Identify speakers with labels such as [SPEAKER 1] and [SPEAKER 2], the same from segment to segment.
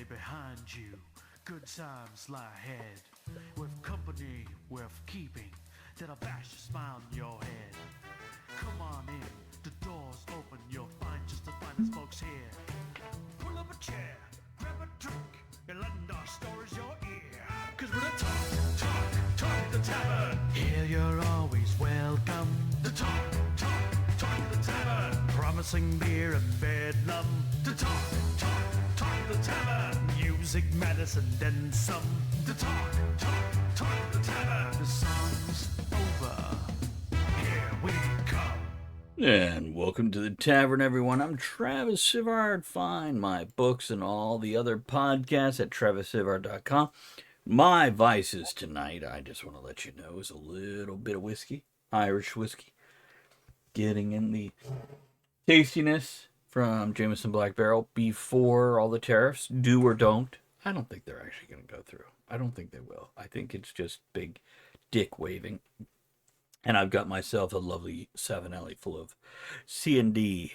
[SPEAKER 1] lay behind you. Good times lie ahead. With company worth keeping, that'll bash a smile on your head. Come on in, the door's open, you'll find just the finest folks here. Pull up a chair, grab a drink, and lend our stories your ear. Cause we're the talk at the tavern. Here you're always welcome. The talk at the tavern. Promising beer and bedlam. The talk at the tavern. Music, medicine, then some. The talk at the tavern. The song's over. Here we come.
[SPEAKER 2] And welcome to the tavern, everyone. I'm Travis Sivard. Find my books and all the other podcasts at TravisSivard.com. My vices tonight, I just want to let you know, is a little bit of whiskey, Irish whiskey. Getting in the tastiness from Jameson Black Barrel before all the tariffs, do or don't. I don't think they're actually going to go through. I don't think they will. I think it's just big dick waving. And I've got myself a lovely Savinelli full of C&D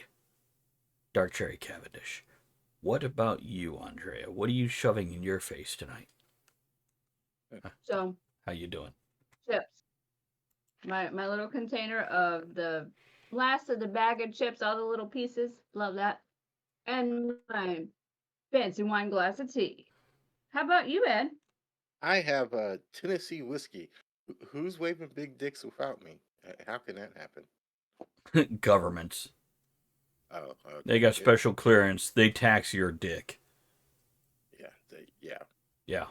[SPEAKER 2] Dark Cherry Cavendish. What about you, Andrea? What are you shoving in your face tonight?
[SPEAKER 3] So,
[SPEAKER 2] how you doing?
[SPEAKER 3] chips. My little container of the last of the bag of chips, all the little pieces. Love that. And my fancy wine glass of tea. How about you, Ed?
[SPEAKER 4] I have a Tennessee whiskey. Who's waving big dicks without me? How can that happen?
[SPEAKER 2] Governments.
[SPEAKER 4] Oh, okay.
[SPEAKER 2] They got special clearance. They tax your dick.
[SPEAKER 4] Yeah.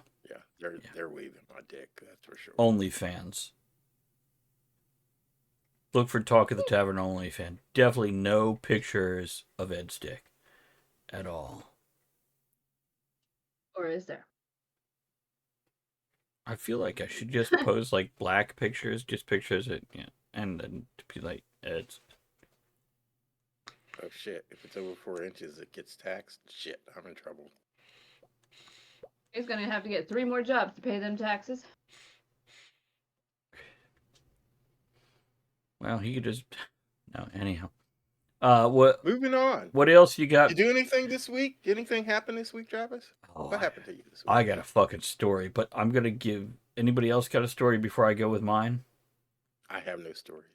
[SPEAKER 4] They're waving my dick. That's for sure.
[SPEAKER 2] OnlyFans. Look for Talk of the Tavern OnlyFans. Definitely no pictures of Ed's dick at all.
[SPEAKER 3] Or is there?
[SPEAKER 2] I feel like I should just post like black pictures, just pictures of, and then to be like Ed's.
[SPEAKER 4] Oh shit! If it's over 4 inches, it gets taxed. Shit, I'm in trouble.
[SPEAKER 3] He's gonna have to get 3 more jobs to pay them taxes.
[SPEAKER 2] Well, he could just. No, anyhow. What?
[SPEAKER 4] Moving on.
[SPEAKER 2] What else you got?
[SPEAKER 4] You do anything this week? Anything happen this week, Travis? What happened to you this week?
[SPEAKER 2] I got a fucking story, but I'm gonna give. Anybody else got a story before I go with mine?
[SPEAKER 4] I have no stories.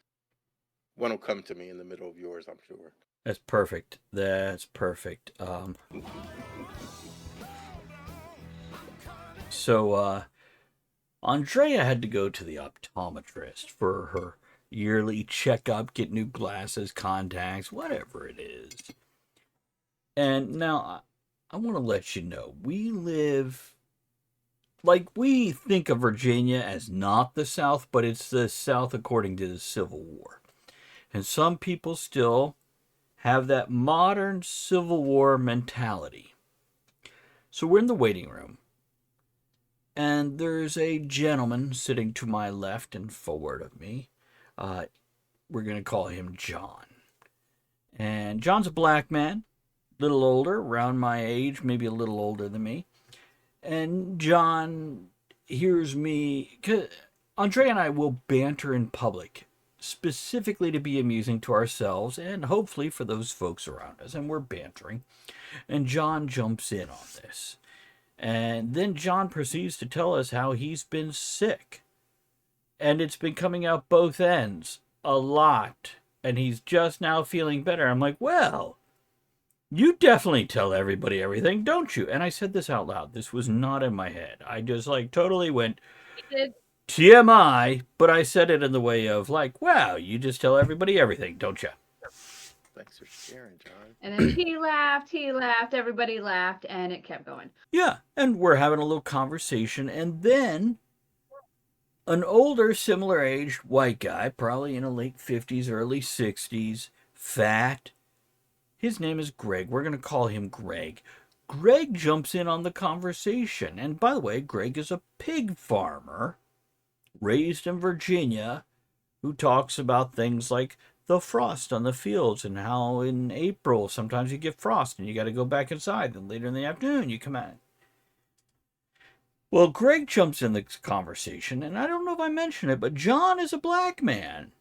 [SPEAKER 4] One will come to me in the middle of yours, I'm sure.
[SPEAKER 2] That's perfect. So, Andrea had to go to the optometrist for her yearly checkup, get new glasses, contacts, whatever it is. And now, I want to let you know, we think of Virginia as not the South, but it's the South according to the Civil War. And some people still have that modern Civil War mentality. So we're in the waiting room. And there's a gentleman sitting to my left and forward of me. We're going to call him John. And John's a black man, a little older, around my age, maybe a little older than me. And John hears me. 'Cause Andrea and I will banter in public, specifically to be amusing to ourselves and hopefully for those folks around us. And we're bantering. And John jumps in on this. And then John proceeds to tell us how he's been sick. And it's been coming out both ends a lot. And he's just now feeling better. I'm like, well, you definitely tell everybody everything, don't you? And I said this out loud. This was not in my head. I just totally went TMI, but I said it in the way of wow, you just tell everybody everything, don't you?
[SPEAKER 4] Thanks for sharing, John.
[SPEAKER 3] And then he laughed, everybody laughed, and it kept going.
[SPEAKER 2] Yeah, and we're having a little conversation, and then an older, similar-aged white guy, probably in the late 50s, early 60s, fat. His name is Greg. We're going to call him Greg. Greg jumps in on the conversation. And by the way, Greg is a pig farmer raised in Virginia who talks about things like the frost on the fields and how in April sometimes you get frost and you got to go back inside, and later in the afternoon you come out. Well, Greg jumps in the conversation, and I don't know if I mentioned it, but John is a black man.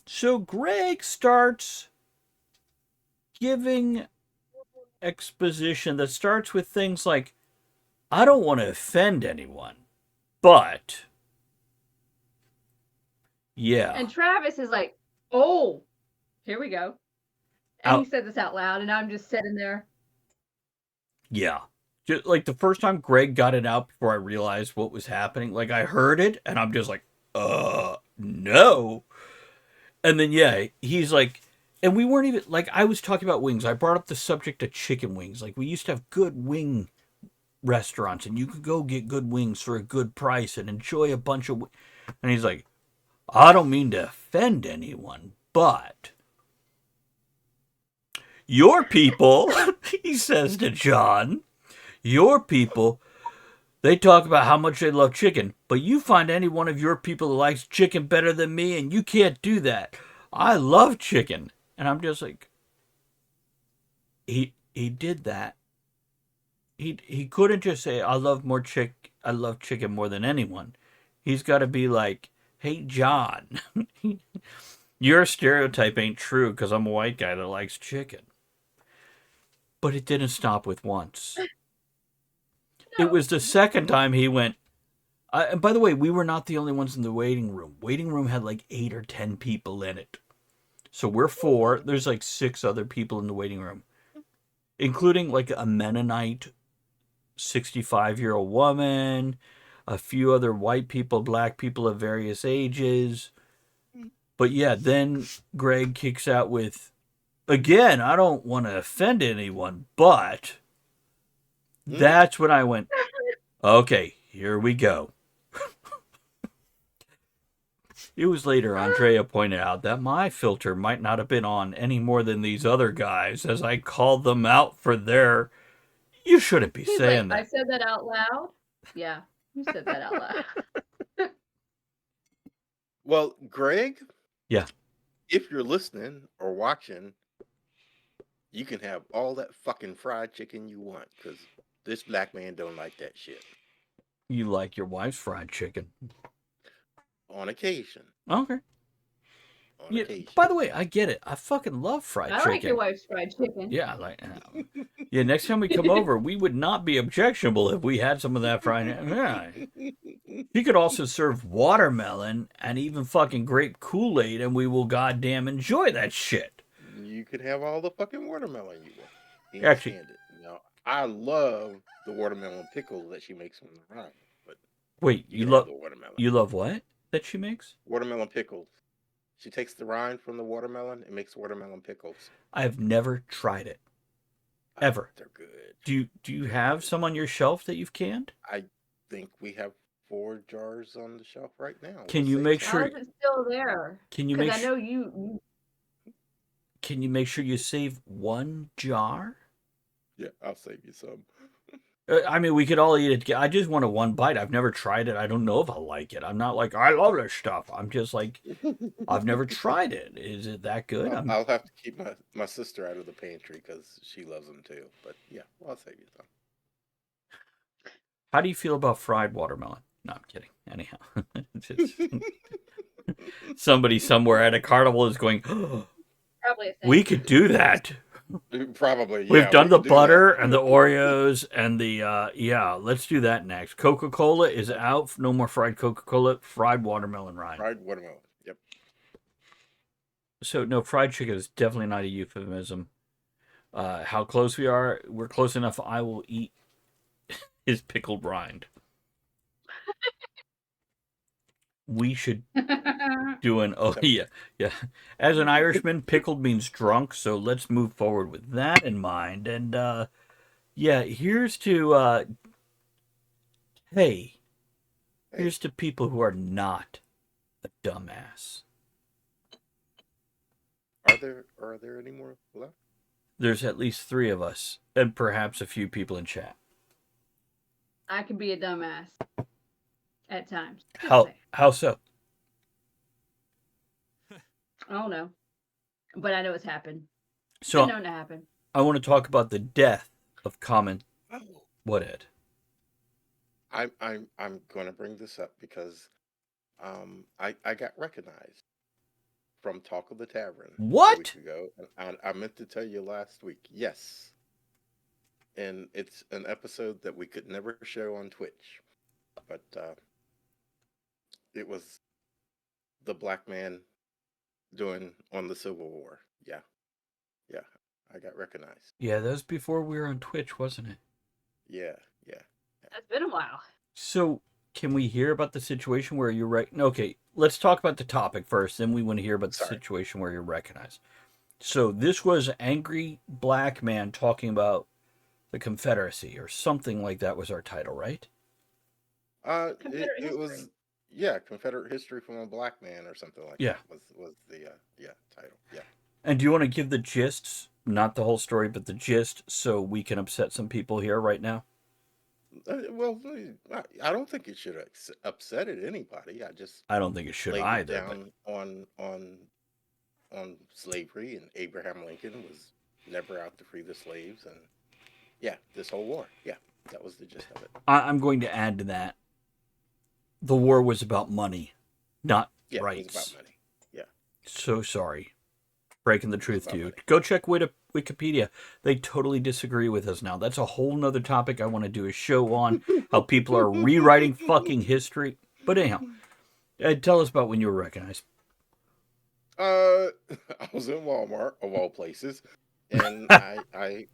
[SPEAKER 2] So Greg starts giving exposition that starts with things like, I don't want to offend anyone, but yeah,
[SPEAKER 3] And Travis is like, oh, here we go. And he
[SPEAKER 2] out,
[SPEAKER 3] said this out loud, and I'm just sitting there.
[SPEAKER 2] yeah. Just like the first time Greg got it out before I realized what was happening, like I heard it and I'm just like, no. And then, yeah, he's like, and we weren't even, like, I was talking about wings. I brought up the subject of chicken wings. Like, we used to have good wing restaurants, and you could go get good wings for a good price and enjoy a bunch of. And he's like, I don't mean to offend anyone, but your people, he says to John, your people, they talk about how much they love chicken, but you find any one of your people that likes chicken better than me, and you can't do that. I love chicken. And I'm just like, he did that. He couldn't just say I love chicken more than anyone. He's got to be like, hey John, your stereotype ain't true because I'm a white guy that likes chicken. But it didn't stop with once. It
[SPEAKER 3] No.
[SPEAKER 2] was the second time he went. And by the way, we were not the only ones in the waiting room. Waiting room had like 8 or 10 people in it. So we're 4. There's like 6 other people in the waiting room, including like a Mennonite 65-year-old woman, a few other white people, black people of various ages. But yeah, then Greg kicks out with, again, I don't want to offend anyone, but that's when I went, okay, here we go. It was later Andrea pointed out that my filter might not have been on any more than these other guys as I called them out for their, you shouldn't be
[SPEAKER 3] He's
[SPEAKER 2] saying
[SPEAKER 3] like, I
[SPEAKER 2] that.
[SPEAKER 3] said that out loud. Yeah, you said that out loud.
[SPEAKER 4] Well, Greg,
[SPEAKER 2] Yeah.
[SPEAKER 4] if you're listening or watching, you can have all that fucking fried chicken you want because this black man don't like that shit.
[SPEAKER 2] You like your wife's fried chicken.
[SPEAKER 4] On occasion.
[SPEAKER 2] Okay.
[SPEAKER 4] On
[SPEAKER 2] Yeah,
[SPEAKER 4] occasion.
[SPEAKER 2] by the way, I get it. I fucking love fried
[SPEAKER 3] I
[SPEAKER 2] chicken.
[SPEAKER 3] like your wife's fried chicken.
[SPEAKER 2] Yeah, like yeah. Next time we come over, we would not be objectionable if we had some of that fried. Yeah, he could also serve watermelon and even fucking grape Kool-Aid, and we will goddamn enjoy that shit.
[SPEAKER 4] You can have all the fucking watermelon you want. Can't
[SPEAKER 2] Actually,
[SPEAKER 4] stand it. Now, I love the watermelon pickle that she makes from the rind, but
[SPEAKER 2] wait,
[SPEAKER 4] you can have the watermelon.
[SPEAKER 2] you love what that she makes?
[SPEAKER 4] Watermelon pickles. She takes the rind from the watermelon and makes watermelon pickles.
[SPEAKER 2] I've never tried it. Ever.
[SPEAKER 4] They're good.
[SPEAKER 2] Do you have some on your shelf that you've canned?
[SPEAKER 4] I think we have 4 jars on the shelf right now.
[SPEAKER 2] Can
[SPEAKER 4] We'll
[SPEAKER 2] you
[SPEAKER 4] save
[SPEAKER 2] make
[SPEAKER 4] some.
[SPEAKER 3] How
[SPEAKER 2] sure?
[SPEAKER 3] is it still there?
[SPEAKER 2] Can you
[SPEAKER 3] Because
[SPEAKER 2] make?
[SPEAKER 3] I know you.
[SPEAKER 2] Can you make sure you save 1 jar?
[SPEAKER 4] Yeah, I'll save you some.
[SPEAKER 2] I mean, we could all eat it. I just want a 1 bite. I've never tried it. I don't know if I'll like it. I'm not like, I love this stuff. I'm just like, I've never tried it. Is it that good?
[SPEAKER 4] I'll have to keep my sister out of the pantry because she loves them too. But yeah, I'll save you some.
[SPEAKER 2] How do you feel about fried watermelon? No, I'm kidding. Anyhow, somebody somewhere at a carnival is going, oh,
[SPEAKER 3] Probably a thing.
[SPEAKER 2] we could do that.
[SPEAKER 4] Probably. Yeah,
[SPEAKER 2] We've done
[SPEAKER 4] we
[SPEAKER 2] the
[SPEAKER 4] could do
[SPEAKER 2] butter
[SPEAKER 4] that.
[SPEAKER 2] and the Oreos and the, yeah, let's do that next. Coca-Cola is out. No more fried Coca-Cola. Fried watermelon rind.
[SPEAKER 4] Fried watermelon. Yep.
[SPEAKER 2] So, no, fried chicken is definitely not a euphemism. How close we are, we're close enough. I will eat his pickled rind. We should do an yeah. As an Irishman, pickled means drunk, so let's move forward with that in mind. And yeah, here's to hey, here's to people who are not a dumbass.
[SPEAKER 4] Are there any more left?
[SPEAKER 2] There's at least 3 of us, and perhaps a few people in chat.
[SPEAKER 3] I can be a dumbass at times. Just
[SPEAKER 2] How
[SPEAKER 3] saying.
[SPEAKER 2] how so?
[SPEAKER 3] I don't know, but I know it's happened.
[SPEAKER 2] So
[SPEAKER 3] Been known to happen.
[SPEAKER 2] I want to talk about the death of common.
[SPEAKER 4] Oh.
[SPEAKER 2] What, Ed?
[SPEAKER 4] I'm going to bring this up because I got recognized from Talk of the Tavern
[SPEAKER 2] What?
[SPEAKER 4] a week ago. And I meant to tell you last week. Yes, and it's an episode that we could never show on Twitch, but it was the black man doing on the Civil War. Yeah, yeah, I got recognized.
[SPEAKER 2] Yeah, that was before we were on Twitch, wasn't it?
[SPEAKER 4] Yeah, yeah.
[SPEAKER 3] That's been a while.
[SPEAKER 2] So, can we hear about the situation where you're Okay, let's talk about the topic first, then we want to hear about the
[SPEAKER 4] Sorry.
[SPEAKER 2] situation where you're recognized. So, this was Angry Black Man talking about the Confederacy, or something like that was our title, right?
[SPEAKER 3] Confederate
[SPEAKER 4] It was
[SPEAKER 3] history.
[SPEAKER 4] Confederate history from a black man or something like
[SPEAKER 2] Yeah.
[SPEAKER 4] that was the title. Yeah.
[SPEAKER 2] And do you want to give the gists, not the whole story, but the gist, so we can upset some people here right now?
[SPEAKER 4] Well, I don't think it should have upsetted anybody.
[SPEAKER 2] I don't think it should
[SPEAKER 4] laid it
[SPEAKER 2] either. But
[SPEAKER 4] down on slavery, and Abraham Lincoln was never out to free the slaves, and yeah, this whole war. Yeah, that was the gist of it.
[SPEAKER 2] I'm going to add to that. The war was about money, not
[SPEAKER 4] Yeah,
[SPEAKER 2] rights.
[SPEAKER 4] it was about money. Yeah.
[SPEAKER 2] So sorry. Breaking the truth
[SPEAKER 4] about
[SPEAKER 2] to you.
[SPEAKER 4] money.
[SPEAKER 2] Go check Wikipedia. They totally disagree with us now. That's a whole nother topic I want to do a show on. How people are rewriting fucking history. But anyhow, tell us about when you were recognized.
[SPEAKER 4] I was in Walmart of all places, and I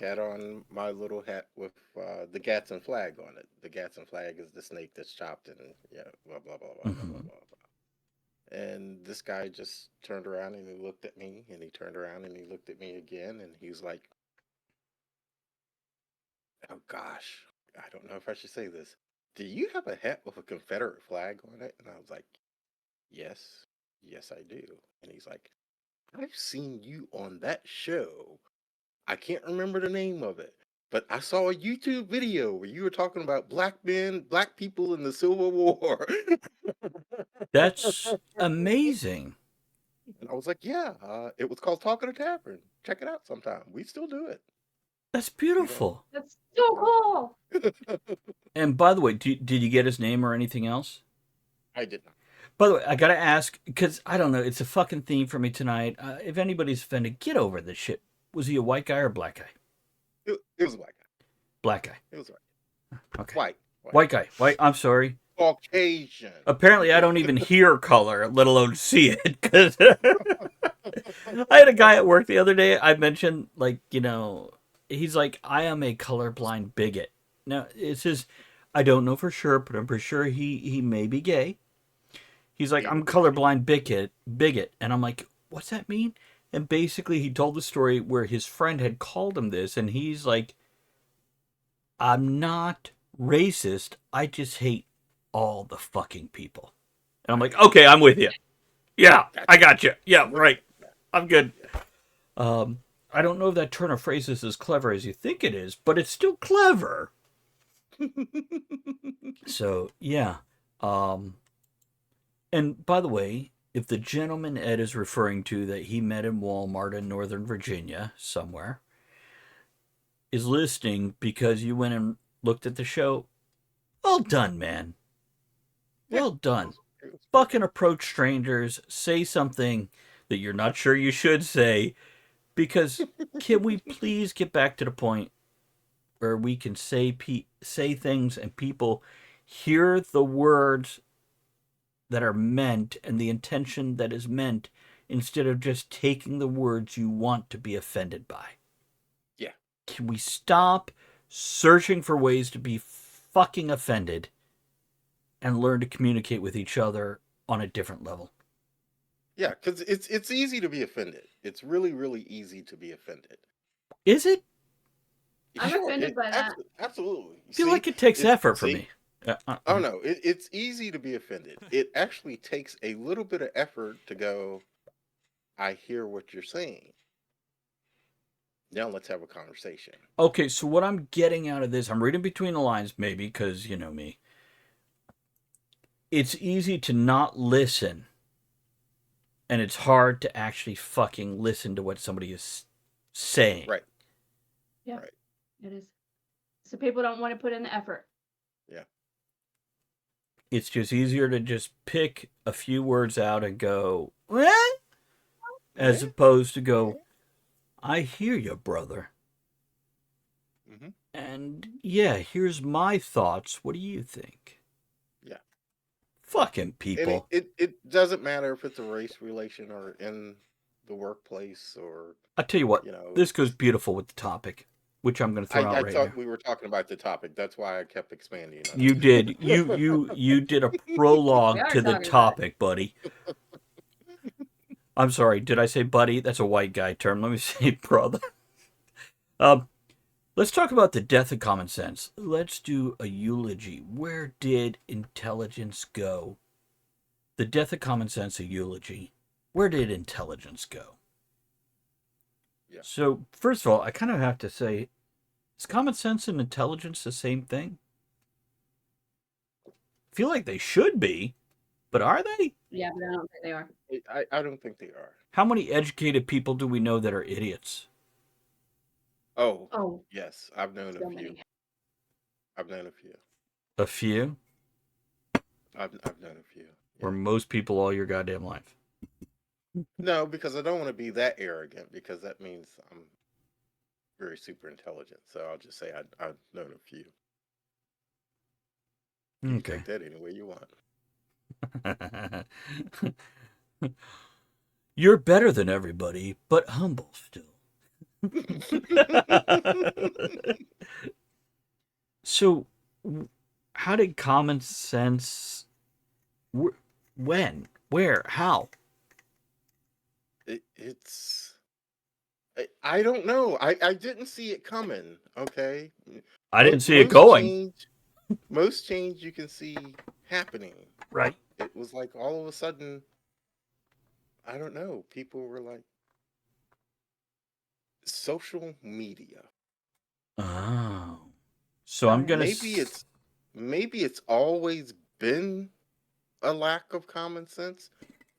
[SPEAKER 4] had on my little hat with the Gadsden flag on it. The Gadsden flag is the snake that's chopped, and yeah, blah blah blah blah blah blah blah. And this guy just turned around and he looked at me, and he turned around and he looked at me again, and he was like, "Oh gosh, I don't know if I should say this. Do you have a hat with a Confederate flag on it?" And I was like, "Yes, yes, I do." And he's like, "I've seen you on that show. I can't remember the name of it, but I saw a YouTube video where you were talking about black people in the Civil War."
[SPEAKER 2] That's amazing.
[SPEAKER 4] And I was like, "Yeah, it was called Talk at a Tavern. Check it out sometime. We still do it."
[SPEAKER 2] That's beautiful.
[SPEAKER 3] That's so cool.
[SPEAKER 2] And by the way, did you get his name or anything else?
[SPEAKER 4] I did not.
[SPEAKER 2] By the way, I gotta ask, because I don't know, it's a fucking theme for me tonight. If anybody's offended, get over this shit. Was he a white guy or a black guy?
[SPEAKER 4] It was a white guy.
[SPEAKER 2] Black guy.
[SPEAKER 4] It was white.
[SPEAKER 2] Okay.
[SPEAKER 4] White.
[SPEAKER 2] White guy. White. I'm sorry.
[SPEAKER 4] Caucasian.
[SPEAKER 2] Apparently, I don't even hear color, let alone see it. Because I had a guy at work the other day. I mentioned, like, he's like, "I am a colorblind bigot." Now, it says, I don't know for sure, but I'm pretty sure he may be gay. He's like, "I'm colorblind bigot," and I'm like, "What's that mean?" And basically, he told the story where his friend had called him this, and he's like, "I'm not racist. I just hate all the fucking people." And I'm like, "Okay, I'm with you. Yeah, I got you. Yeah, right. I'm good." I don't know if that turn of phrase is as clever as you think it is, but it's still clever. So, yeah. And by the way, if the gentleman Ed is referring to that he met in Walmart in Northern Virginia somewhere is listening because you went and looked at the show, well done, man. Well done. Fucking approach strangers, say something that you're not sure you should say, because can we please get back to the point where we can say things and people hear the words that are meant and the intention that is meant, instead of just taking the words you want to be offended by?
[SPEAKER 4] Yeah.
[SPEAKER 2] Can we stop searching for ways to be fucking offended and learn to communicate with each other on a different level?
[SPEAKER 4] Yeah, because it's easy to be offended. It's really, really easy to be offended.
[SPEAKER 2] Is it?
[SPEAKER 3] I'm offended by that.
[SPEAKER 4] Absolutely.
[SPEAKER 2] I feel like it takes effort for me.
[SPEAKER 4] Oh no, it's easy to be offended. It actually takes a little bit of effort to go, "I hear what you're saying. Now let's have a conversation."
[SPEAKER 2] Okay, so what I'm getting out of this, I'm reading between the lines, maybe, because you know me. It's easy to not listen, and it's hard to actually fucking listen to what somebody is saying.
[SPEAKER 4] Right.
[SPEAKER 3] Yeah,
[SPEAKER 4] Right.
[SPEAKER 3] it is. So people don't want to put in the effort.
[SPEAKER 4] Yeah.
[SPEAKER 2] It's just easier to just pick a few words out and go, "What?" As opposed to go, "I hear you, brother."
[SPEAKER 4] Mm-hmm.
[SPEAKER 2] And yeah, here's my thoughts. What do you think?
[SPEAKER 4] Yeah.
[SPEAKER 2] Fucking
[SPEAKER 4] And
[SPEAKER 2] people.
[SPEAKER 4] it doesn't matter if it's a race relation or in the workplace or,
[SPEAKER 2] I tell you what,
[SPEAKER 4] you know,
[SPEAKER 2] this goes beautiful with the topic, which I'm going to throw out
[SPEAKER 4] I
[SPEAKER 2] right
[SPEAKER 4] thought
[SPEAKER 2] now.
[SPEAKER 4] we were talking about the topic. That's why I kept expanding on
[SPEAKER 2] You did. You did a
[SPEAKER 3] We
[SPEAKER 2] prologue
[SPEAKER 3] are
[SPEAKER 2] to the
[SPEAKER 3] talking about it.
[SPEAKER 2] topic, buddy. I'm sorry. Did I say buddy? That's a white guy term. Let me say brother. Let's talk about the death of common sense. Let's do a eulogy. Where did intelligence go? The death of common sense, a eulogy. Where did intelligence go?
[SPEAKER 4] Yeah.
[SPEAKER 2] So, first of all, I kind of have to say, is common sense and intelligence the same thing? I feel like they should be, but are they?
[SPEAKER 3] Yeah, but I don't think they are.
[SPEAKER 4] I don't think they are.
[SPEAKER 2] How many educated people do we know that are idiots?
[SPEAKER 4] Oh,
[SPEAKER 3] Oh,
[SPEAKER 4] yes. I've known a
[SPEAKER 3] so
[SPEAKER 4] few.
[SPEAKER 3] many.
[SPEAKER 4] I've known a few.
[SPEAKER 2] A few?
[SPEAKER 4] I've known a few.
[SPEAKER 2] Or
[SPEAKER 4] Yeah.
[SPEAKER 2] most people all your goddamn life?
[SPEAKER 4] No, because I don't want to be that arrogant because that means I'm very super intelligent. So I'll just say I've known a few. You can
[SPEAKER 2] Okay.
[SPEAKER 4] take that any way you want.
[SPEAKER 2] You're better than everybody, but humble still. So, how did common sense? When? Where? How?
[SPEAKER 4] It's I don't know. I didn't see it coming. Okay,
[SPEAKER 2] I didn't see it going.
[SPEAKER 4] Most change you can see happening.
[SPEAKER 2] Right.
[SPEAKER 4] It was like all of a sudden, I don't know. People were like, social media.
[SPEAKER 2] Oh. So I'm gonna.
[SPEAKER 4] Maybe it's always been a lack of common sense,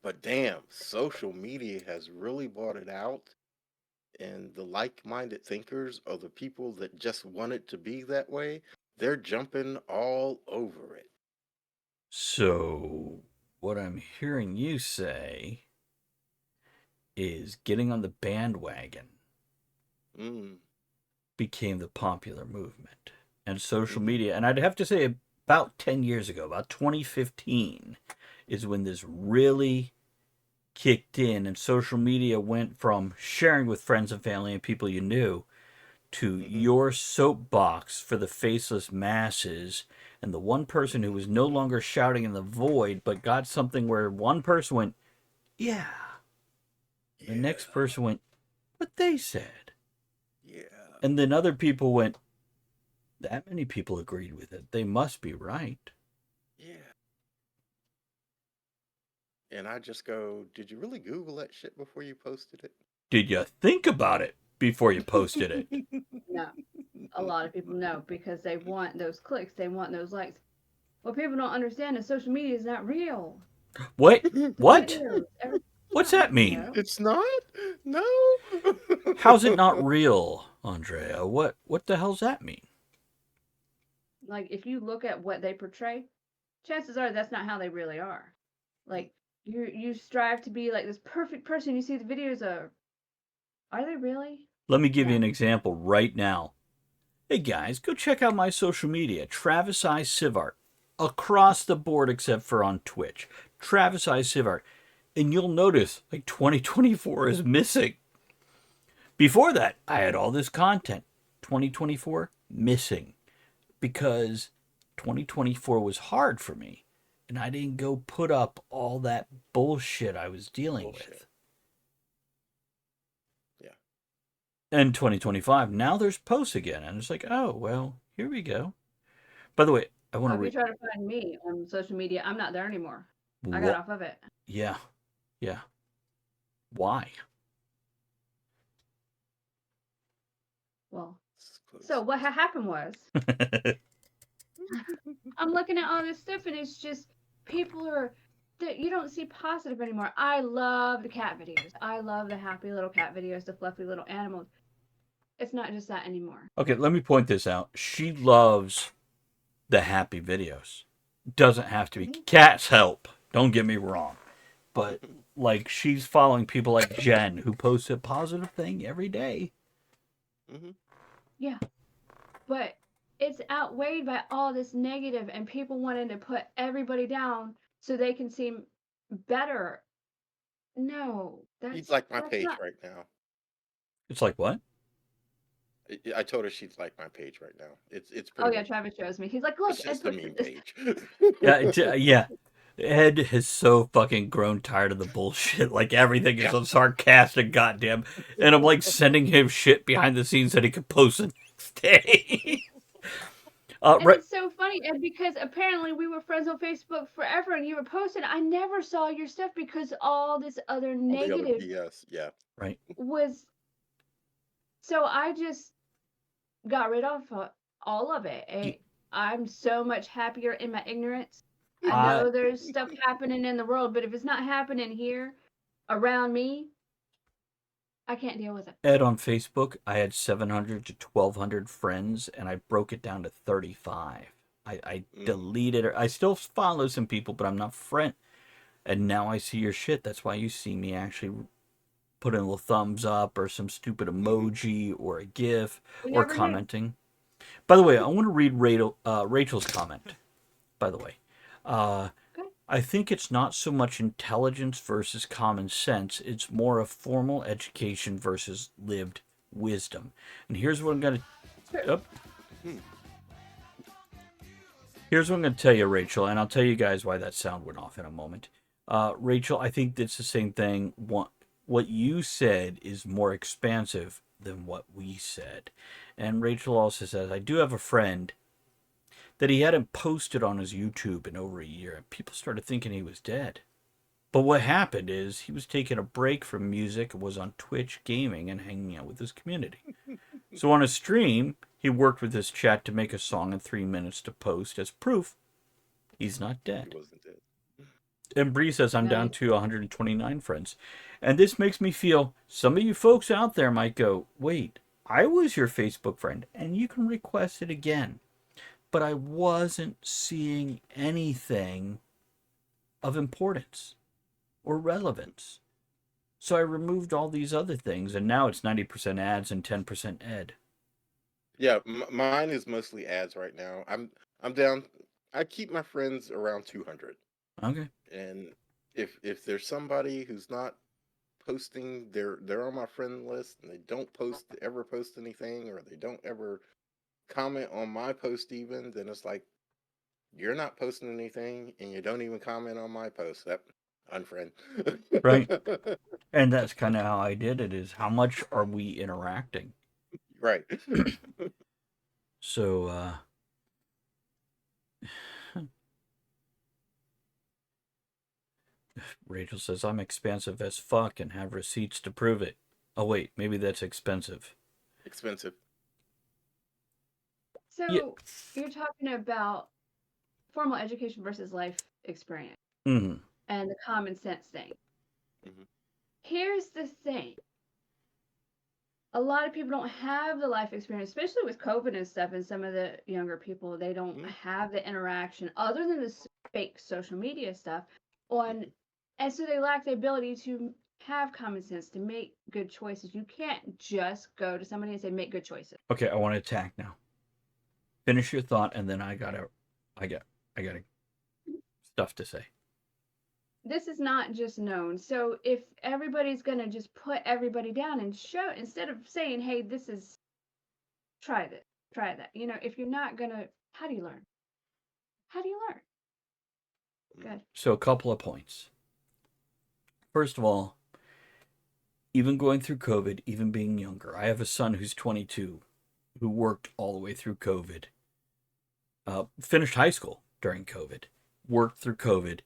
[SPEAKER 4] but damn, social media has really brought it out. And the like-minded thinkers or the people that just want it to be that way, they're jumping all over it.
[SPEAKER 2] So what I'm hearing you say is getting on the bandwagon
[SPEAKER 4] Mm,
[SPEAKER 2] became the popular movement. And social
[SPEAKER 4] hmm
[SPEAKER 2] media, and I'd have to say about 10 years ago, about 2015, is when this really kicked in, and social media went from sharing with friends and family and people you knew to
[SPEAKER 4] hmm
[SPEAKER 2] your soapbox for the faceless masses, and the one person who was no longer shouting in the void but got something where one person went, yeah, the
[SPEAKER 4] Yeah,
[SPEAKER 2] next person went, what they said,
[SPEAKER 4] yeah,
[SPEAKER 2] and then other people went, that many people agreed with it, they must be right.
[SPEAKER 4] yeah. And I just go, did you really Google that shit before you posted it?
[SPEAKER 2] Did you think about it before you posted it?
[SPEAKER 3] No, a lot of people know because they want those clicks, they want those likes. What people don't understand is social media is not real.
[SPEAKER 2] What?
[SPEAKER 3] The
[SPEAKER 2] What?
[SPEAKER 3] videos, everything's
[SPEAKER 2] What's
[SPEAKER 3] not
[SPEAKER 2] that mean?
[SPEAKER 3] real.
[SPEAKER 4] It's not? No.
[SPEAKER 2] How's it not real, Andrea? What the hell's that mean?
[SPEAKER 3] Like if you look at what they portray, chances are that's not how they really are. Like you strive to be like this perfect person you see the videos of. Are they really?
[SPEAKER 2] Let me give you
[SPEAKER 3] No.
[SPEAKER 2] an example right now. Hey guys, go check out my social media, Travis I. Sivart. Across the board except for on Twitch. Travis I. Sivart. And you'll notice, like 2024 is missing. Before that, I had all this content. 2024, missing. Because 2024 was hard for me. And I didn't go put up all that bullshit I was dealing with.
[SPEAKER 4] Yeah.
[SPEAKER 2] And 2025, now there's posts again. And it's like, oh, well, here we go. By the way, I want
[SPEAKER 3] So
[SPEAKER 2] to
[SPEAKER 3] if you try to find me on social media, I'm not there anymore. I got
[SPEAKER 2] What?
[SPEAKER 3] off of it.
[SPEAKER 2] Yeah. Yeah. Why?
[SPEAKER 3] Well,
[SPEAKER 4] It's close.
[SPEAKER 3] so what happened was I'm looking at all this stuff and it's just people are that you don't see positive anymore. I love the cat videos. I love the happy little cat videos, the fluffy little animals. It's not just that anymore.
[SPEAKER 2] Okay, let me point this out. She loves the happy videos. Doesn't have to be. Cats help. Don't get me wrong. But, like, she's following people like Jen who posts a positive thing every day.
[SPEAKER 4] Hmm
[SPEAKER 3] Yeah. But it's outweighed by all this negative and people wanting to put everybody down so they can seem better. No,
[SPEAKER 4] She'd like my
[SPEAKER 3] that's
[SPEAKER 4] page
[SPEAKER 3] not.
[SPEAKER 4] right now.
[SPEAKER 2] It's like what?
[SPEAKER 4] I told her she'd like my page right now. It's
[SPEAKER 3] Oh
[SPEAKER 4] pretty
[SPEAKER 3] yeah,
[SPEAKER 4] much.
[SPEAKER 3] Travis shows me. He's like, look,
[SPEAKER 4] It's
[SPEAKER 3] Ed
[SPEAKER 4] just a
[SPEAKER 3] posted
[SPEAKER 4] meme
[SPEAKER 3] this.
[SPEAKER 4] page.
[SPEAKER 2] Yeah, Ed has so fucking grown tired of the bullshit. Like everything is
[SPEAKER 4] Yeah.
[SPEAKER 2] so sarcastic, goddamn. And I'm like sending him shit behind the scenes that he could post the next day.
[SPEAKER 3] And
[SPEAKER 2] Right.
[SPEAKER 3] it's so funny, and because apparently we were friends on Facebook forever, and you were posting, I never saw your stuff because all this other
[SPEAKER 4] All the other
[SPEAKER 3] negative
[SPEAKER 4] BS. Yeah.
[SPEAKER 2] Right.
[SPEAKER 3] was. So I just got rid of all of it. I'm so much happier in my ignorance. I
[SPEAKER 2] I
[SPEAKER 3] know there's stuff happening in the world, but if it's not happening here around me, I can't deal with it.
[SPEAKER 2] Ed on Facebook, I had 700 to 1,200 friends, and I broke it down to 35. I deleted it. I still follow some people, but I'm not friend. And now I see your shit. That's why you see me actually put in a little thumbs up or some stupid emoji or a GIF
[SPEAKER 3] We
[SPEAKER 2] or
[SPEAKER 3] never knew.
[SPEAKER 2] commenting. By the way, I want to read Rachel's comment. By the way,
[SPEAKER 3] Okay.
[SPEAKER 2] I think it's not so much intelligence versus common sense. It's more a formal education versus lived wisdom. And here's what I'm going to. Oh, here's what I'm going to tell you, Rachel, and I'll tell you guys why that sound went off in a moment. Rachel, I think it's the same thing. What you said is more expansive than what we said. And Rachel also says, I do have a friend that he hadn't posted on his YouTube in over a year, and people started thinking he was dead. But what happened is he was taking a break from music and was on Twitch gaming and hanging out with his community. So on a stream, he worked with his chat to make a song in 3 minutes to post as proof he's not
[SPEAKER 4] He
[SPEAKER 2] dead.
[SPEAKER 4] wasn't dead.
[SPEAKER 2] And Bree says, I'm down
[SPEAKER 3] Nice.
[SPEAKER 2] to 129 friends. And this makes me feel some of you folks out there might go, wait, I was your Facebook friend, and you can request it again. But I wasn't seeing anything of importance or relevance. So I removed all these other things, and now it's 90% ads and 10% Ed.
[SPEAKER 4] Yeah, mine is mostly ads right now. I'm down. I keep my friends around 200,
[SPEAKER 2] Okay.
[SPEAKER 4] and if there's somebody who's not posting, they're on my friend list, and they don't ever post anything, or they don't ever comment on my post even, then it's like you're not posting anything, and you don't even comment on my post. That unfriend.
[SPEAKER 2] Right. And that's kind of how I did it, is how much are we interacting?
[SPEAKER 4] Right.
[SPEAKER 2] So, Rachel says, I'm expansive as fuck and have receipts to prove it. Oh, wait, maybe that's expensive.
[SPEAKER 4] Expensive.
[SPEAKER 3] So
[SPEAKER 2] Yeah.
[SPEAKER 3] you're talking about formal education versus life experience
[SPEAKER 2] Mm-hmm.
[SPEAKER 3] and the common sense thing.
[SPEAKER 4] Mhm.
[SPEAKER 3] Here's the thing. A lot of people don't have the life experience, especially with COVID and stuff, and some of the younger people, they don't have the interaction other than the fake social media stuff on, and so they lack the ability to have common sense to make good choices. You can't just go to somebody and say make good choices.
[SPEAKER 2] Okay, I want to attack now. Finish your thought, and then I got stuff to say.
[SPEAKER 3] This is not just known. So if everybody's going to just put everybody down and show, instead of saying, hey, this is, try this, try that. If you're not going to, how do you learn? How do you learn? Good.
[SPEAKER 2] So, a couple of points. First of all, even going through COVID, even being younger, I have a son who's 22 who worked all the way through COVID, finished high school during COVID, worked through COVID,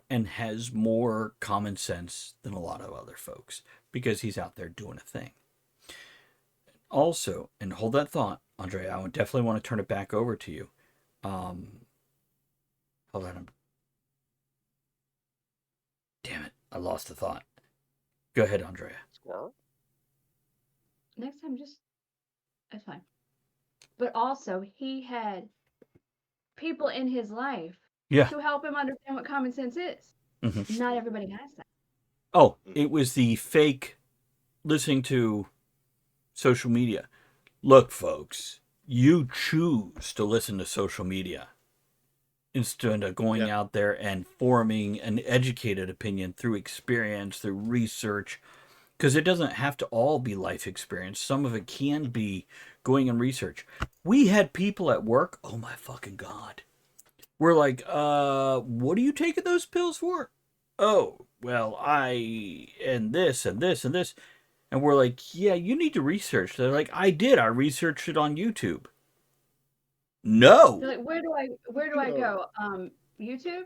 [SPEAKER 2] and has more common sense than a lot of other folks because he's out there doing a thing. Also, and hold that thought, Andrea, I would definitely want to turn it back over to you. Hold on. Damn it, I lost the thought. Go ahead, Andrea.
[SPEAKER 4] Squirrel.
[SPEAKER 3] Next time, that's fine. But also, he had people in his life
[SPEAKER 2] Yeah.
[SPEAKER 3] to help him understand what common sense is.
[SPEAKER 2] Mm-hmm.
[SPEAKER 3] Not everybody has that.
[SPEAKER 2] Oh, it was the fake listening to social media. Look, folks, you choose to listen to social media instead of going
[SPEAKER 4] Yeah.
[SPEAKER 2] out there and forming an educated opinion through experience, through research, because it doesn't have to all be life experience. Some of it can be going and research. We had people at work, oh my fucking God. We're like, what are you taking those pills for? Oh, well, and this and this and this. And we're like, yeah, you need to research. They're like, I did. I researched it on YouTube. No.
[SPEAKER 3] They're like, where do I
[SPEAKER 4] No.
[SPEAKER 3] go? YouTube,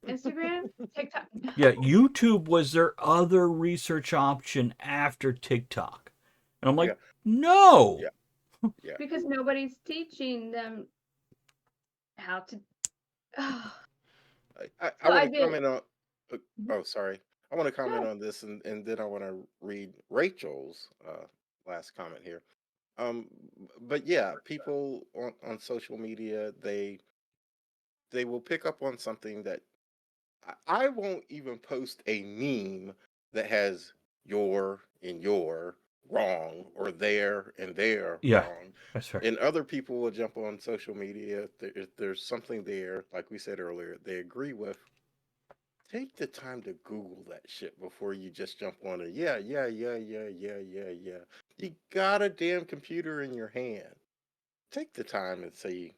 [SPEAKER 3] Instagram, TikTok.
[SPEAKER 2] Yeah, YouTube was their other research option after TikTok. And I'm
[SPEAKER 4] Yeah.
[SPEAKER 2] like, no.
[SPEAKER 4] Yeah. Yeah.
[SPEAKER 3] Because nobody's teaching them how to.
[SPEAKER 4] I
[SPEAKER 3] So
[SPEAKER 4] want
[SPEAKER 3] I
[SPEAKER 4] to
[SPEAKER 3] did.
[SPEAKER 4] comment on. Oh, sorry. I want to comment
[SPEAKER 3] Good.
[SPEAKER 4] on this, and then I want to read Rachel's last comment here. But yeah, people on social media, they will pick up on something that I won't even post a meme that has your and your wrong or there and their
[SPEAKER 2] Yeah,
[SPEAKER 4] wrong.
[SPEAKER 2] that's right.
[SPEAKER 4] And other people will jump on social media if there's something there, like we said earlier, they agree with. Take the time to Google that shit before you just jump on it. Yeah, yeah, yeah, yeah, yeah, yeah, yeah. You got a damn computer in your hand. Take the time and see.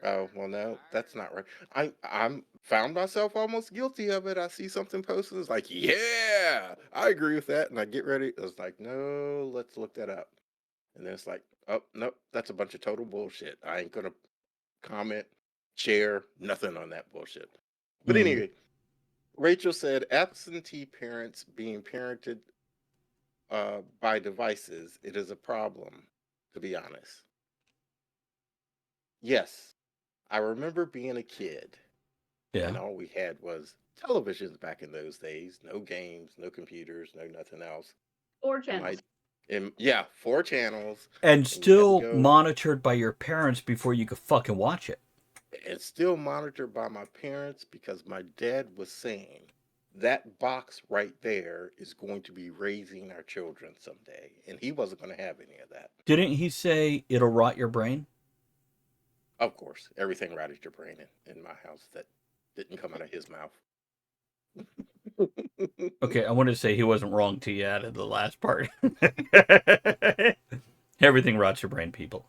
[SPEAKER 4] Oh, well, no, that's not right. I'm found myself almost guilty of it. I see something posted. It's like, yeah, I agree with that, and I get ready. It's like, no, let's look that up. And then it's like, oh, nope, that's a bunch of total bullshit. I ain't gonna comment, share, nothing on that bullshit. But
[SPEAKER 2] Mm.
[SPEAKER 4] anyway, Rachel said absentee parents being parented by devices, it is a problem, to be honest. Yes, I remember being a kid,
[SPEAKER 2] Yeah.
[SPEAKER 4] and all we had was televisions back in those days. No games, no computers, no nothing else.
[SPEAKER 3] 4 channels.
[SPEAKER 4] And yeah, 4 channels,
[SPEAKER 2] And
[SPEAKER 4] and you had to
[SPEAKER 2] still
[SPEAKER 4] go
[SPEAKER 2] monitored by your parents before you could fucking watch it.
[SPEAKER 4] and still monitored by my parents because my dad was saying that box right there is going to be raising our children someday, and he wasn't going to have any of that.
[SPEAKER 2] Didn't he say it'll rot your brain?
[SPEAKER 4] Of course, everything rotted your brain in my house that didn't come out of his mouth.
[SPEAKER 2] Okay, I wanted to say he wasn't wrong till you added the last part. Everything rots your brain, people.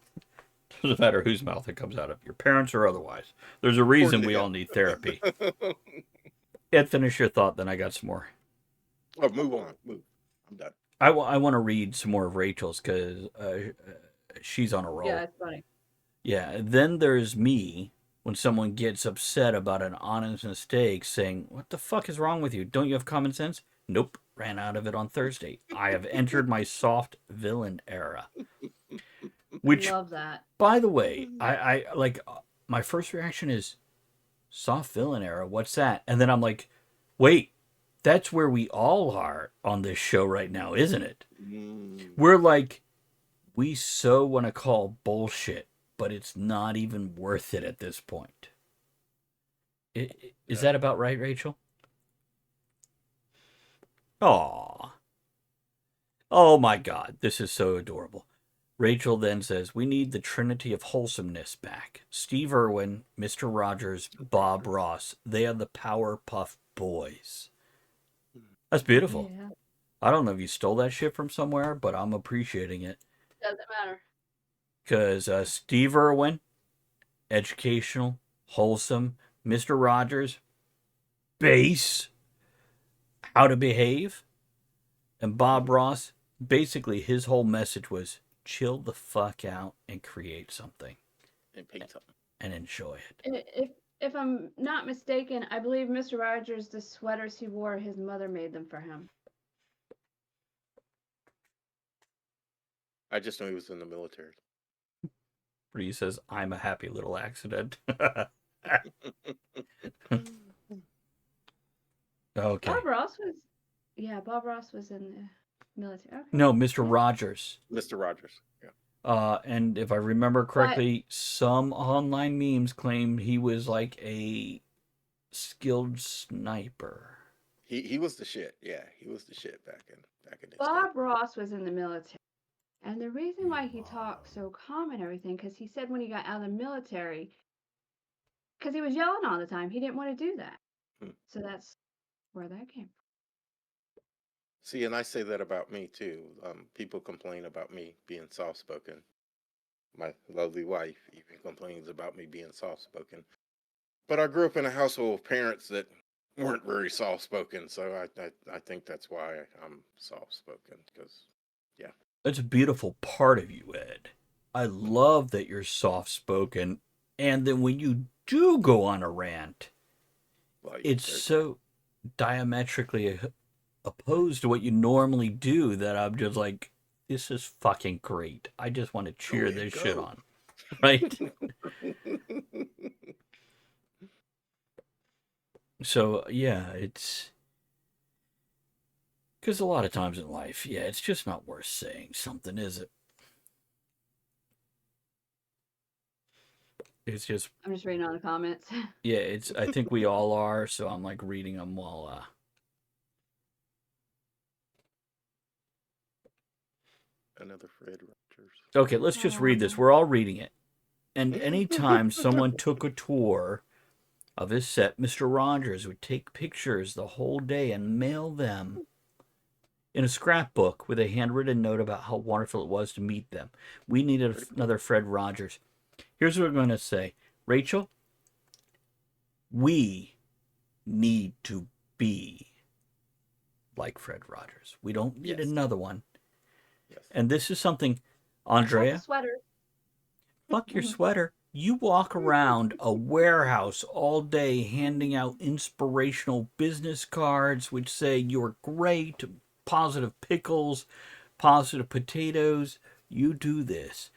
[SPEAKER 2] Doesn't matter whose mouth it comes out of, your parents or otherwise. There's a
[SPEAKER 4] Or
[SPEAKER 2] reason we
[SPEAKER 4] yeah.
[SPEAKER 2] all need therapy. Ed, finish your thought, then I got some more.
[SPEAKER 4] Oh, move on. Move. I'm done.
[SPEAKER 2] I want to read some more of Rachel's because she's on a roll.
[SPEAKER 3] Yeah, it's funny.
[SPEAKER 2] Yeah, then there's me when someone gets upset about an honest mistake saying, what the fuck is wrong with you? Don't you have common sense? Nope, ran out of it on Thursday. I have entered my soft villain era. Which,
[SPEAKER 3] Love that.
[SPEAKER 2] by the way, I like, my first reaction is, soft villain era, what's that? And then I'm like, wait, that's where we all are on this show right now, isn't it?
[SPEAKER 4] Mm.
[SPEAKER 2] We're like, we so want to call bullshit, but it's not even worth it at this point. Is that about right, Rachel? Aw. Oh my God, this is so adorable. Rachel then says, we need the trinity of wholesomeness back. Steve Irwin, Mr. Rogers, Bob Ross. They are the Powerpuff Boys. That's beautiful.
[SPEAKER 3] Yeah.
[SPEAKER 2] I don't know if you stole that shit from somewhere, but I'm appreciating it.
[SPEAKER 3] Doesn't matter.
[SPEAKER 2] Because Steve Irwin, educational, wholesome. Mr. Rogers, base, how to behave. And Bob Ross, basically his whole message was chill the fuck out and create something
[SPEAKER 4] And paint something.
[SPEAKER 2] and enjoy it.
[SPEAKER 3] If I'm not mistaken, I believe Mr. Rogers, the sweaters he wore, his mother made them for him.
[SPEAKER 4] I just know he was in the military.
[SPEAKER 2] Bree says, I'm a happy little accident. Okay.
[SPEAKER 3] Bob Ross was in the military. Okay.
[SPEAKER 2] No, Mr.
[SPEAKER 3] Yeah.
[SPEAKER 2] Rogers.
[SPEAKER 4] Mr. Rogers. Yeah.
[SPEAKER 2] And if I remember correctly, some online memes claim he was like a skilled sniper.
[SPEAKER 4] He was the shit. Yeah, he was the shit back in his day.
[SPEAKER 3] Bob Ross was in the military. And the reason why he talks so calm and everything, because he said when he got out of the military, because he was yelling all the time, he didn't want to do that.
[SPEAKER 4] Hmm.
[SPEAKER 3] So that's where that came
[SPEAKER 4] See, and I say that about me too. People complain about me being soft spoken. My lovely wife even complains about me being soft spoken. But I grew up in a household of parents that weren't very soft spoken, so I think that's why I'm soft spoken. Because, yeah.
[SPEAKER 2] That's a beautiful part of you, Ed. I love that you're soft spoken, and then when you do go on a rant,
[SPEAKER 4] Well,
[SPEAKER 2] it's
[SPEAKER 4] there,
[SPEAKER 2] so diametrically opposed to what you normally do that I'm just like, this is fucking great. I just want to
[SPEAKER 4] go
[SPEAKER 2] cheer
[SPEAKER 4] ahead,
[SPEAKER 2] this shit
[SPEAKER 4] go.
[SPEAKER 2] on. Right? So, yeah, it's because a lot of times in life, yeah, it's just not worth saying something, is it? It's just,
[SPEAKER 3] I'm just reading all the comments.
[SPEAKER 2] yeah, it's, I think we all are, so I'm like reading them while,
[SPEAKER 4] Another Fred Rogers.
[SPEAKER 2] okay, let's just read this. We're all reading it. And anytime someone took a tour of his set, Mr. Rogers would take pictures the whole day and mail them in a scrapbook with a handwritten note about how wonderful it was to meet them. We needed another Fred Rogers. Here's what we're going to say, Rachel, we need to be like Fred Rogers. We don't need
[SPEAKER 4] Yes.
[SPEAKER 2] another one.
[SPEAKER 4] Yes.
[SPEAKER 2] And this is something,
[SPEAKER 3] Fuck the
[SPEAKER 2] Andrea,
[SPEAKER 3] sweater.
[SPEAKER 2] fuck your sweater. You walk around a warehouse all day handing out inspirational business cards which say you're great, positive pickles, positive potatoes. You do this.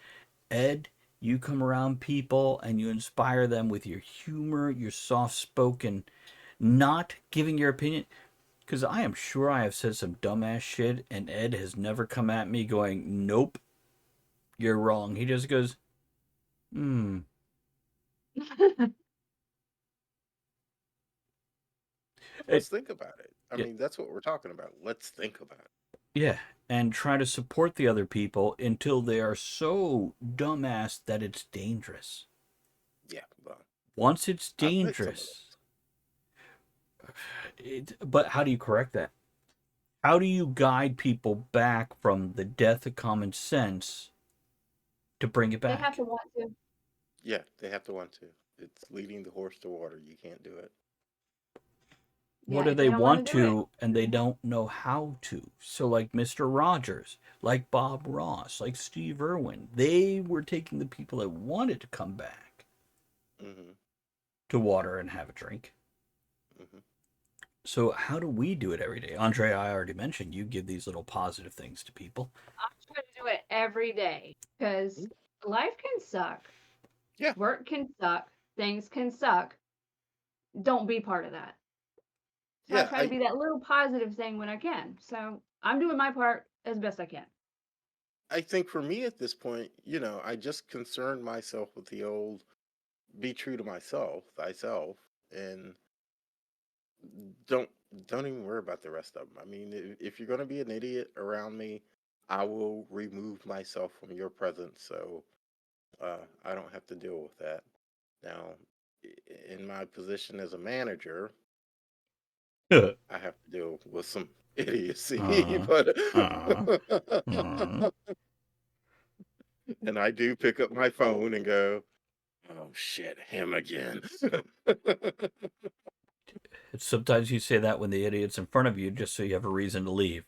[SPEAKER 2] Ed, you come around people and you inspire them with your humor, your soft spoken, not giving your opinion. Because I am sure I have said some dumbass shit, and Ed has never come at me going, nope, you're wrong. He just goes, hmm.
[SPEAKER 4] Let's think about it. I
[SPEAKER 2] Yeah,
[SPEAKER 4] mean, that's what we're talking about. Let's think about it.
[SPEAKER 2] yeah, and try to support the other people until they are so dumbass that it's dangerous.
[SPEAKER 4] Yeah, well,
[SPEAKER 2] Once it's
[SPEAKER 4] I've met some of
[SPEAKER 2] dangerous, but how do you correct that? How do you guide people back from the death of common sense to bring it
[SPEAKER 3] They have
[SPEAKER 2] back?
[SPEAKER 3] to want to.
[SPEAKER 4] Yeah, they have to want to. It's leading the horse to water. You can't do it.
[SPEAKER 2] What
[SPEAKER 3] Yeah,
[SPEAKER 2] do
[SPEAKER 3] if they
[SPEAKER 2] they
[SPEAKER 3] don't want
[SPEAKER 2] want
[SPEAKER 3] to do it.
[SPEAKER 2] to and they don't know how to? So, like Mr. Rogers, like Bob Ross, like Steve Irwin, they were taking the people that wanted to come back
[SPEAKER 4] Hmm.
[SPEAKER 2] to water and have a drink.
[SPEAKER 4] Hmm.
[SPEAKER 2] So, how do we do it every day? Andre, I already mentioned you give these little positive things to people.
[SPEAKER 3] I try to do it every day because life can suck.
[SPEAKER 4] Yeah,
[SPEAKER 3] Work can suck. Things can suck. Don't be part of that. So I
[SPEAKER 4] yeah.
[SPEAKER 3] try to be that little positive thing when I can. So I'm doing my part as best I can.
[SPEAKER 4] I think for me at this point, I just concern myself with the old "be true to myself, thyself," and don't don't even worry about the rest of them. I mean, if you're going to be an idiot around me, I will remove myself from your presence, so I don't have to deal with that. Now, in my position as a manager, I have to deal with some idiocy,
[SPEAKER 2] uh,
[SPEAKER 4] but
[SPEAKER 2] uh, uh.
[SPEAKER 4] and I do pick up my phone and go, "Oh shit, him again."
[SPEAKER 2] Sometimes you say that when the idiot's in front of you just so you have a reason to leave.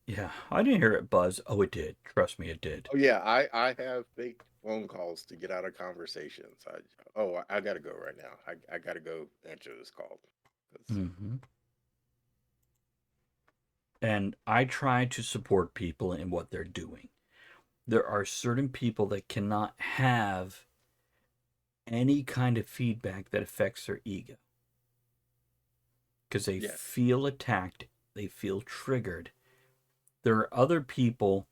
[SPEAKER 2] Yeah, I didn't hear it buzz. Oh, it did. Trust me, it did.
[SPEAKER 4] Oh yeah, I have fake phone calls to get out of conversations. I gotta go right now. I gotta go answer this call. 'Cause-
[SPEAKER 2] Hmm. And I try to support people in what they're doing. There are certain people that cannot have any kind of feedback that affects their ego because they
[SPEAKER 4] yes,
[SPEAKER 2] feel attacked, they feel triggered. There are other people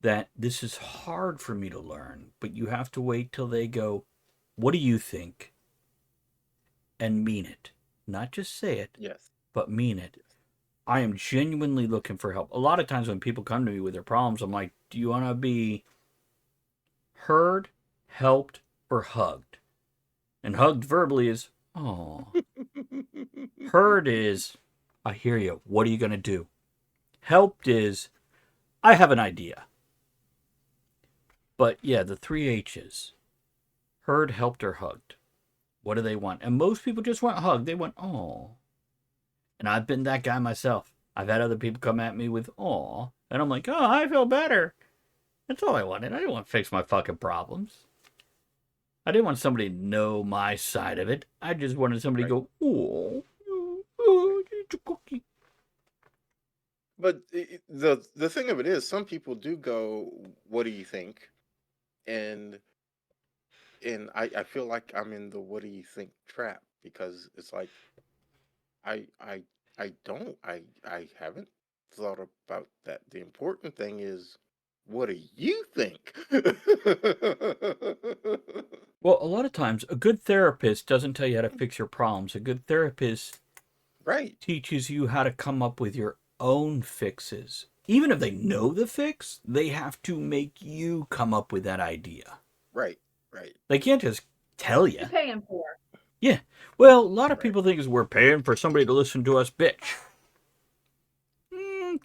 [SPEAKER 2] that this is hard for me to learn, but you have to wait till they go, what do you think? And mean it. Not just say it,
[SPEAKER 4] yes,
[SPEAKER 2] but mean it.
[SPEAKER 4] yes.
[SPEAKER 2] I am genuinely looking for help. A lot of times when people come to me with their problems, I'm like, do you want to be heard, helped, or hugged? And hugged verbally is, oh. Heard is, I hear you. What are you going to do? Helped is, I have an idea. But yeah, the 3 H's. Heard, helped, or hugged. What do they want? And most people just want hugged. They want, oh. And I've been that guy myself. I've had other people come at me with, aw. And I'm like, oh, I feel better. That's all I wanted. I didn't want to fix my fucking problems. I didn't want somebody to know my side of it. I just wanted somebody to go, oh, it's a cookie.
[SPEAKER 4] But the thing of it is, some people do go, "What do you think?" And I feel like I'm in the "What do you think" trap, because it's like I I I haven't thought about that. The important thing is, what do you think?
[SPEAKER 2] Well, a lot of times, a good therapist doesn't tell you how to fix your problems. A good therapist
[SPEAKER 4] Right,
[SPEAKER 2] teaches you how to come up with your own fixes. Even if they know the fix, they have to make you come up with that idea.
[SPEAKER 4] right, right,
[SPEAKER 2] They can't just tell you.
[SPEAKER 3] You're paying for.
[SPEAKER 2] Yeah. Well, a lot of
[SPEAKER 4] right.
[SPEAKER 2] people think we're paying for somebody to listen to us bitch.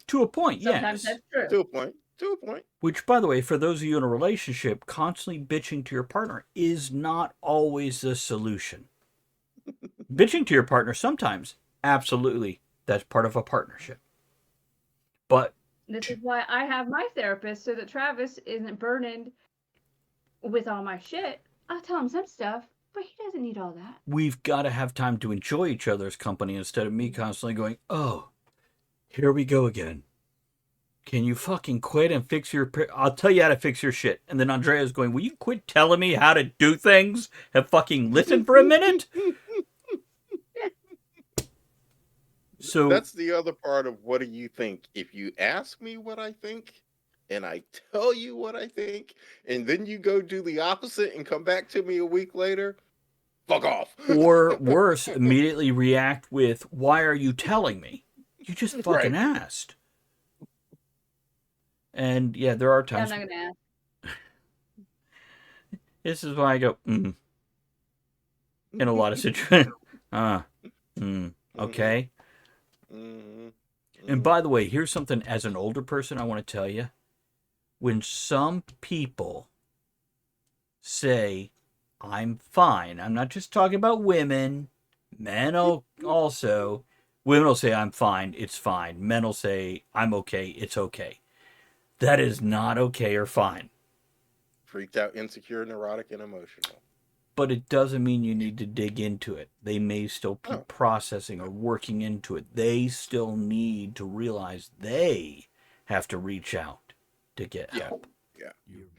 [SPEAKER 2] To a point,
[SPEAKER 3] Sometimes
[SPEAKER 2] yes.
[SPEAKER 3] that's true.
[SPEAKER 4] To a point. To a point.
[SPEAKER 2] Which, by the way, for those of you in a relationship, constantly bitching to your partner is not always the solution. Bitching to your partner sometimes, absolutely, that's part of a partnership. But
[SPEAKER 3] This is why I have my therapist, so that Travis isn't burdened with all my shit. I'll tell him some stuff, but he doesn't need all that.
[SPEAKER 2] we've got to have time to enjoy each other's company instead of me constantly going, oh, here we go again. Can you fucking quit and fix your... I'll tell you how to fix your shit. And then Andrea's going, will you quit telling me how to do things and fucking listen for a minute? So
[SPEAKER 4] That's the other part of "What do you think?" If you ask me what I think, and I tell you what I think, and then you go do the opposite and come back to me a week later, fuck off.
[SPEAKER 2] or worse, immediately react with, why are you telling me? You just fucking
[SPEAKER 4] Right.
[SPEAKER 2] asked. And yeah, there are
[SPEAKER 3] Yeah, I'm
[SPEAKER 2] times.
[SPEAKER 3] not gonna ask.
[SPEAKER 2] This is why I go, in a lot of situations. Okay.
[SPEAKER 4] Mhm.
[SPEAKER 2] And by the way, here's something as an older person I want to tell you. When some people say, I'm fine, I'm not just talking about women, men also. Women will say, I'm fine, it's fine. Men will say, I'm okay, it's okay. That is not okay or fine.
[SPEAKER 4] Freaked out, insecure, neurotic, and emotional.
[SPEAKER 2] But it doesn't mean you need to dig into it. They may still be
[SPEAKER 4] Oh,
[SPEAKER 2] processing or working into it. They still need to realize they have to reach out to get
[SPEAKER 4] yeah,
[SPEAKER 2] help.
[SPEAKER 4] yeah,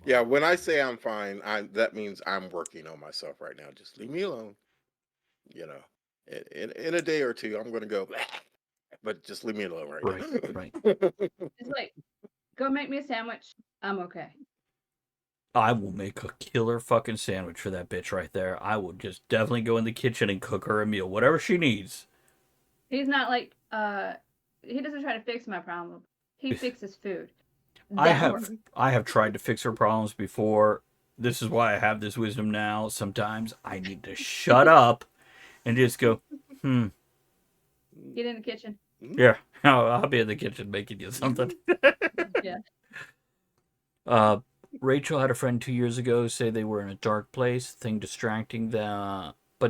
[SPEAKER 4] yeah. When I say I'm fine, that means I'm working on myself right now. Just leave me alone. You know, in a day or two, I'm gonna go, but just leave me alone right
[SPEAKER 2] Right,
[SPEAKER 4] now.
[SPEAKER 2] right.
[SPEAKER 3] It's like, go make me a sandwich. I'm okay.
[SPEAKER 2] I will make a killer fucking sandwich for that bitch right there. I will just definitely go in the kitchen and cook her a meal, whatever she needs.
[SPEAKER 3] He's not like, he doesn't try to fix my problem. He fixes food.
[SPEAKER 2] I
[SPEAKER 3] That works.
[SPEAKER 2] have tried to fix her problems before. This is why I have this wisdom now. Sometimes I need to shut up and just go,
[SPEAKER 3] Get in the kitchen.
[SPEAKER 2] yeah, I'll be in the kitchen making you something.
[SPEAKER 3] Yeah.
[SPEAKER 2] Rachel had a friend 2 years ago say they were in a dark place. But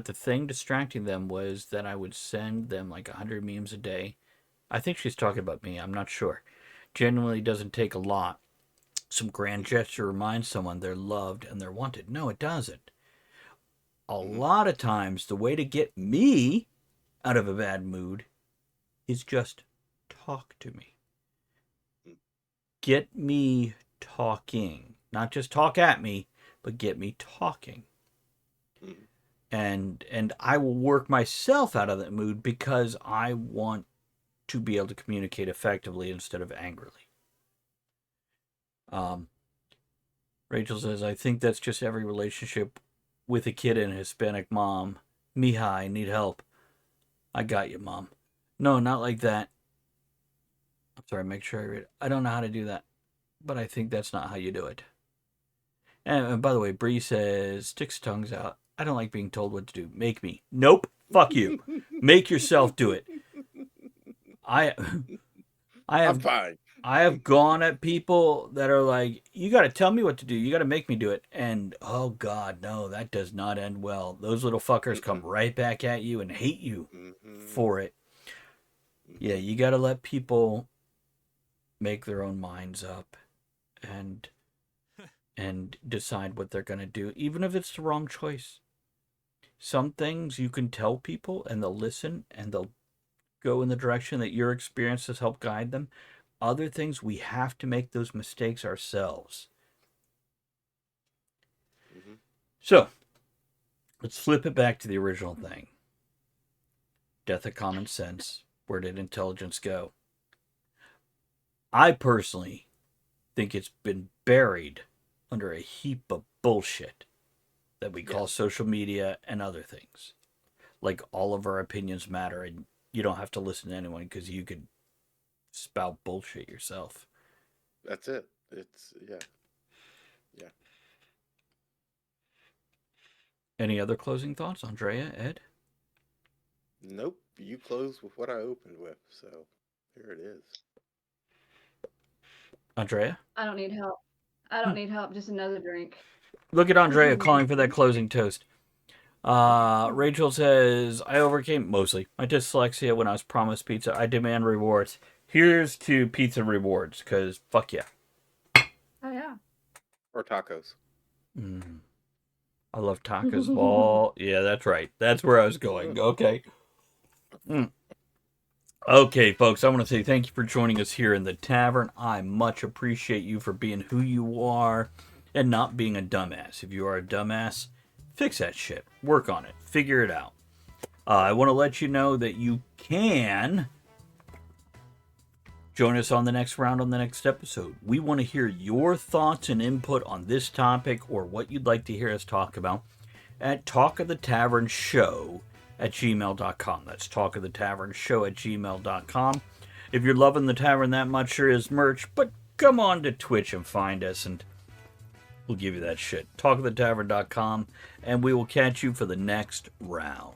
[SPEAKER 2] the thing distracting them was that I would send them like 100 memes a day. I think she's talking about me. I'm not sure. Genuinely doesn't take a lot. Some grand gesture reminds someone they're loved and they're wanted. No, it doesn't. A lot of times, the way to get me out of a bad mood is just talk to me. Get me talking. Not just talk at me, but get me talking. And I will work myself out of that mood because I want to be able to communicate effectively instead of angrily. Rachel says, I think that's just every relationship with a kid and a Hispanic mom. Mija, I need help. I got you, Mom. No, not like that. Sorry, make sure I read it. I don't know how to do that, but I think that's not how you do it. And by the way, Bree says, sticks tongues out. I don't like being told what to do. Make me. Nope. Fuck you. Make yourself do it. I
[SPEAKER 4] I'm
[SPEAKER 2] have
[SPEAKER 4] fine.
[SPEAKER 2] I have gone at people that are like, you got to tell me what to do. You got to make me do it. And oh God, no, that does not end well. Those little fuckers come right back at you and hate you for it. Yeah, you got to let people make their own minds up and decide what they're going to do, even if it's the wrong choice. Some things you can tell people and they'll listen and they'll go in the direction that your experience has helped guide them. Other things, we have to make those mistakes ourselves. So, let's flip it back to the original thing. Death of common sense. Where did intelligence go? I personally think it's been buried under a heap of bullshit that we call social media and other things. Like all of our opinions matter and you don't have to listen to anyone because you could spout bullshit yourself.
[SPEAKER 4] That's it. It's yeah.
[SPEAKER 2] Any other closing thoughts, Andrea, Ed?
[SPEAKER 4] Nope. You closed with what I opened with, so here it is.
[SPEAKER 2] Andrea?
[SPEAKER 3] I don't need help. I don't need help. Just another drink.
[SPEAKER 2] Look at Andrea calling for that closing toast. Rachel says, I overcame mostly my dyslexia when I was promised pizza. I demand rewards. Here's to pizza rewards, because fuck yeah.
[SPEAKER 3] Oh, yeah.
[SPEAKER 4] Or tacos.
[SPEAKER 2] I love tacos. Oh, yeah, that's right. That's where I was going. Okay. Okay, folks, I want to say thank you for joining us here in the tavern. I much appreciate you for being who you are and not being a dumbass. If you are a dumbass, fix that shit. Work on it. Figure it out. I want to let you know that you can join us on the next round on the next episode. We want to hear your thoughts and input on this topic or what you'd like to hear us talk about at talkofthetavernshow@gmail.com. That's talkofthetavernshow@gmail.com. If you're loving the tavern that much, there is merch, but come on to Twitch and find us and we'll give you that shit. talkofthetavern.com, and we will catch you for the next round.